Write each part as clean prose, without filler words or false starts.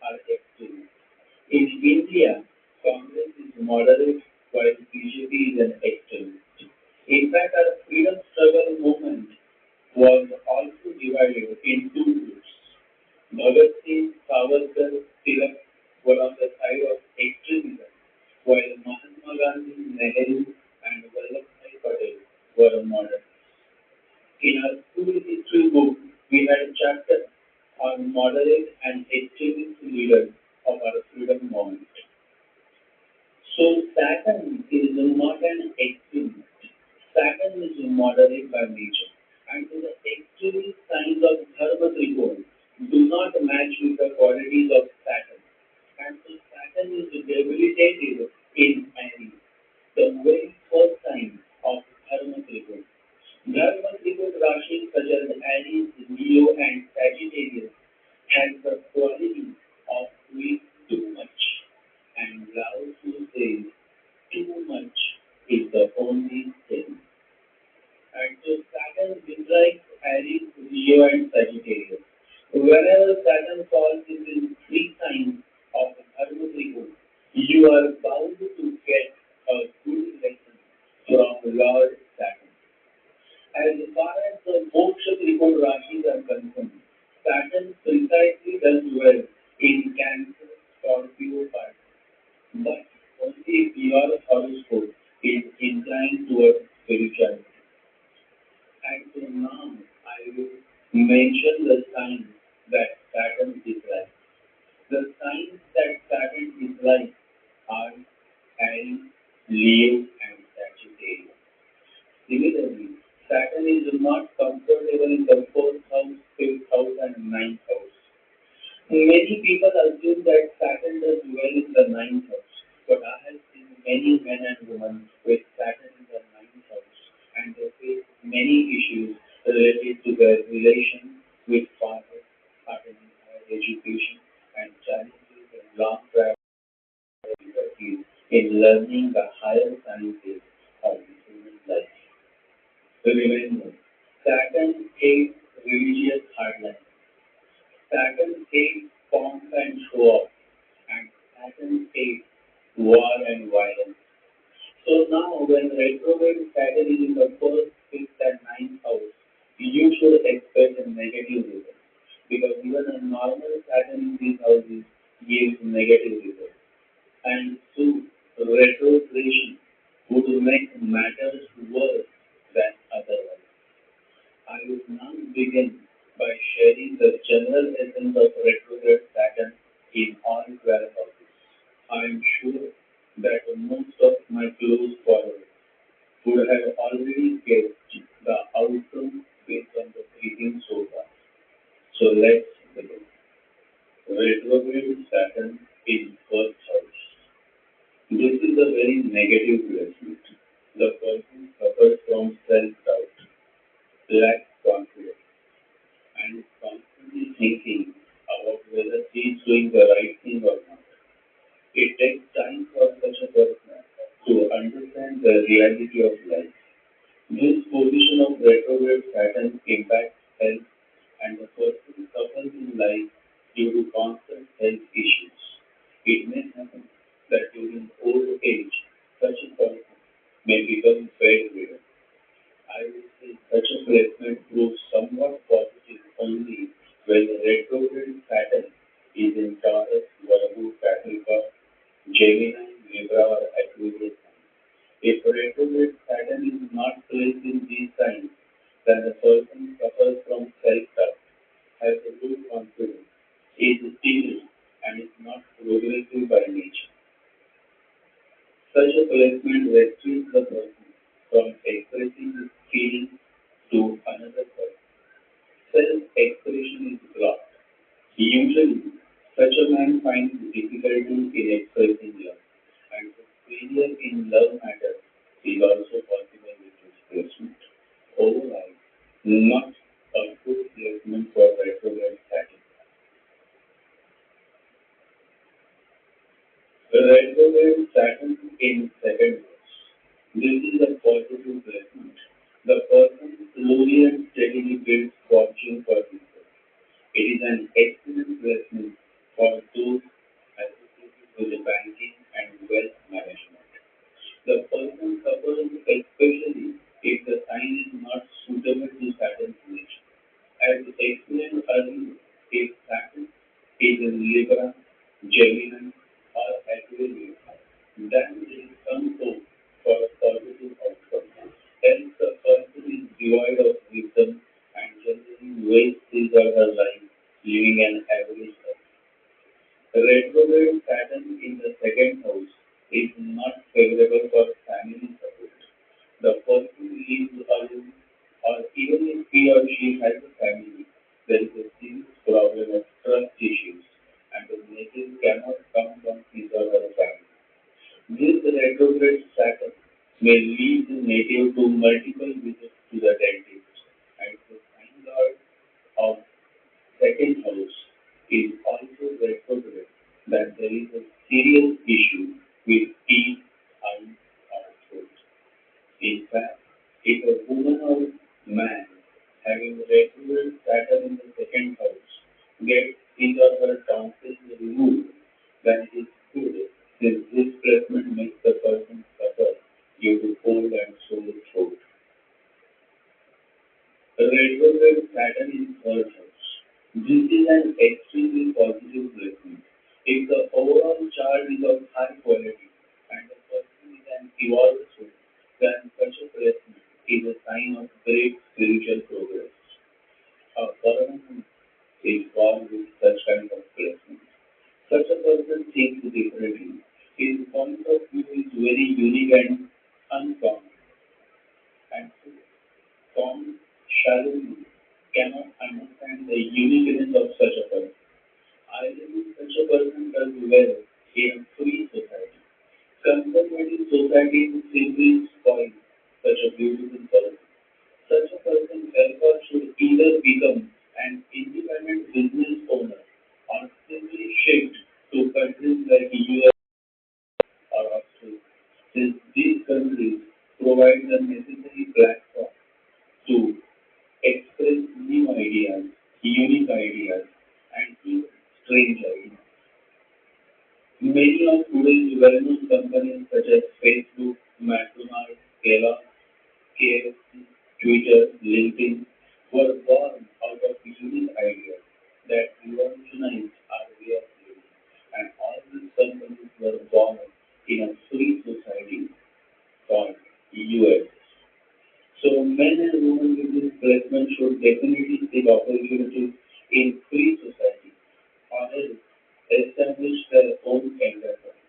are extreme. In India, Congress is moderate while BJP is an extremist. In fact, our freedom struggle movement was also divided in two groups. Bhagat Singh, Savarkar, Tilak were on the side of extremism, while Mahatma Gandhi, Nehru, and Vallabhbhai Patel were moderate. In our school history book, we had a chapter on moderate and extremist leaders of our freedom movement. So Saturn is not an extremist. Saturn is moderate by nature. And so the extremist signs of Dharma Trikona do not match with the qualities of Saturn. And so Saturn is debilitated in Aries, the very first sign of Dharma Trikona. Dharma Trikona Rashis such as Aries, Leo, and Sagittarius has the quality of doing too much. And Lao Tzu says, too much is the only thing. And so Saturn dislikes Aries, Leo, and Sagittarius. Whenever Saturn falls into three signs of the Dharma Trikona, you are bound to get a good lesson from Lord Saturn. As far as the Moksha Trikona Rashis are concerned, Saturn precisely does well in Cancer, Scorpio, Pisces. But only if your horoscope is inclined towards spirituality. And so now I will mention the signs that Saturn dislikes. The signs that Saturn dislikes are Aries, Leo, and Sagittarius. Similarly, Saturn is not comfortable in the fourth house, fifth house, and ninth house. Many people assume that Saturn does well in the ninth house, but I have seen many men and women with Saturn in the ninth house, and they face many issues related to their relation with fathers, happening higher education, and challenges in long travel difficulties in learning the higher sciences of the human life. Remember, Saturn hates religious hardlines. Saturn hates pomp and show off, and Saturn hates war and violence. So now, when retrograde Saturn is in the first, fifth, and ninth house, you should expect a negative result. Because even a normal Saturn in these houses gives negative results. And so, retrogradation would make matters worse than otherwise. I will now begin by sharing the general essence of retrograde Saturn in all 12 houses. I am sure that most of my close followers would have already guessed the outcome based on the reading so far. So let's begin. Retrograde Saturn in first house. This is a very negative placement. The person suffers from self-doubt, lacks confidence, and is constantly thinking about whether he is doing the right thing or not. It takes time for such a person to understand the reality of life. This position of retrograde Saturn impacts health, and the person suffers in life due to constant health issues. It may happen that during old age, such a person may become bedridden. I would say such a placement proves somewhat positive only when the retrograde Saturn is in Taurus, Virgo, Capricorn, Gemini, Libra, or Aquarius signs. If retrograde Saturn is not placed in these signs, then the person suffers from self-doubt, has a good confidence, is timid, and is not progressive by nature. Such a placement restricts the person from expressing his feelings to another person. Self-expression is blocked. Usually, such a man finds difficulty in expressing love, and the failure in love matters is also possible with this placement. Overall, not a good placement for retrograde Saturn. The retrograde Saturn in second house. This is a positive placement. The person slowly and steadily builds fortune for himself. It is an excellent placement for those is in Libra, Gemini, or Aquarius, then there is some hope for a positive outcome. Hence, the person is devoid of wisdom and generally wastes his or her life living an average life. The retrograde Saturn in the second house is not favorable for family support. The person lives alone, or even if he or she has a family, there is a serious problem of trust issues, and the native cannot come from his or her family. This retrograde Saturn may lead the native to multiple visits to the dentist, and the sign lord of second house is also retrograde, that there is a serious issue with teeth, eyes, or throat. In fact, if a woman or man having retrograde Saturn in the second house gets his or her tonsils removed, then it is good, since this placement makes the person suffer due to cold and sore throat. Retrograde Saturn in third house. This is an extremely positive placement. If the overall chart is of high quality and the person is an evolved soul, then such a placement is a sign of great spiritual progress. A Paramatma is born with such kind of placement. Such a person thinks differently. His point of view is very unique and uncommon, and common shallow view cannot understand the uniqueness of such a person. Ideally, such a person does well in a free society. Conservative society would simply spoil such a beautiful person. Such a person therefore should either become an independent business owner or simply shift to countries like US or Australia, since these countries provide the necessary platform to express new ideas, unique ideas, and even strange ideas. Many of today's well-known companies such as Facebook, McDonald's, Kellogg, KFC, Twitter, LinkedIn were born out of unique ideas that revolutionized our way of living. And all these companies were born in a free society called US. So men and women with this placement should definitely seek opportunities in free society or else establish their own enterprise.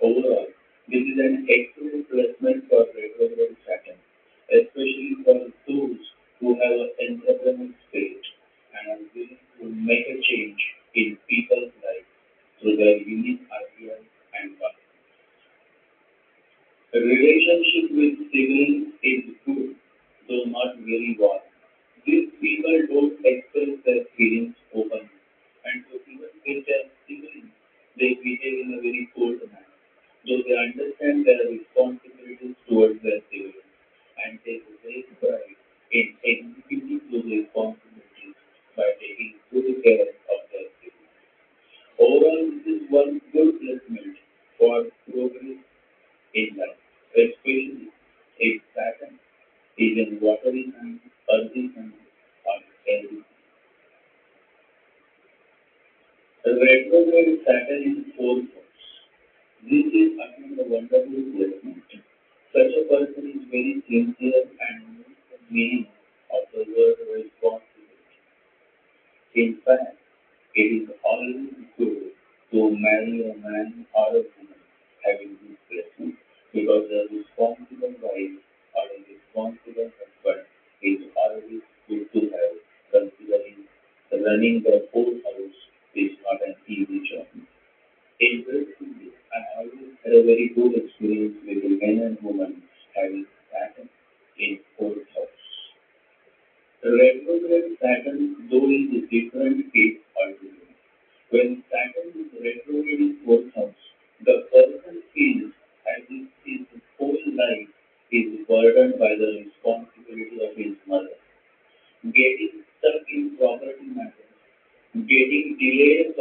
Overall, this is an excellent placement for retrograde Saturn, especially for those who have an entrepreneurial spirit and are willing to make a change in people's lives through their unique ideas and values. A relationship with siblings is good, though not very warm. These people don't express their feelings openly, and to even with their siblings, they behave in a very cold manner, though they understand their responsibilities towards their siblings and take great pride in executing those responsibilities by taking good care of their siblings. Overall, this is one good placement for progress in life, especially if Saturn is in watery sign, earthy sign, or healthy. The retrograde Saturn in fourth house. This is again a wonderful placement. Such a person is very sincere and knows the meaning of the word responsibility. In fact, it is always good to marry a man or a woman having this placement because a responsible wife or a responsible husband is always good to have, considering running the whole house is not an easy job. Interestingly, I always had a very good experience with men and women having Saturn in fourth house. The retrograde Saturn, though, is a different case altogether. When Saturn is retrograde in fourth house, the person feels as if his whole life is burdened by the responsibility of his mother. Getting stuck in property matters, getting delayed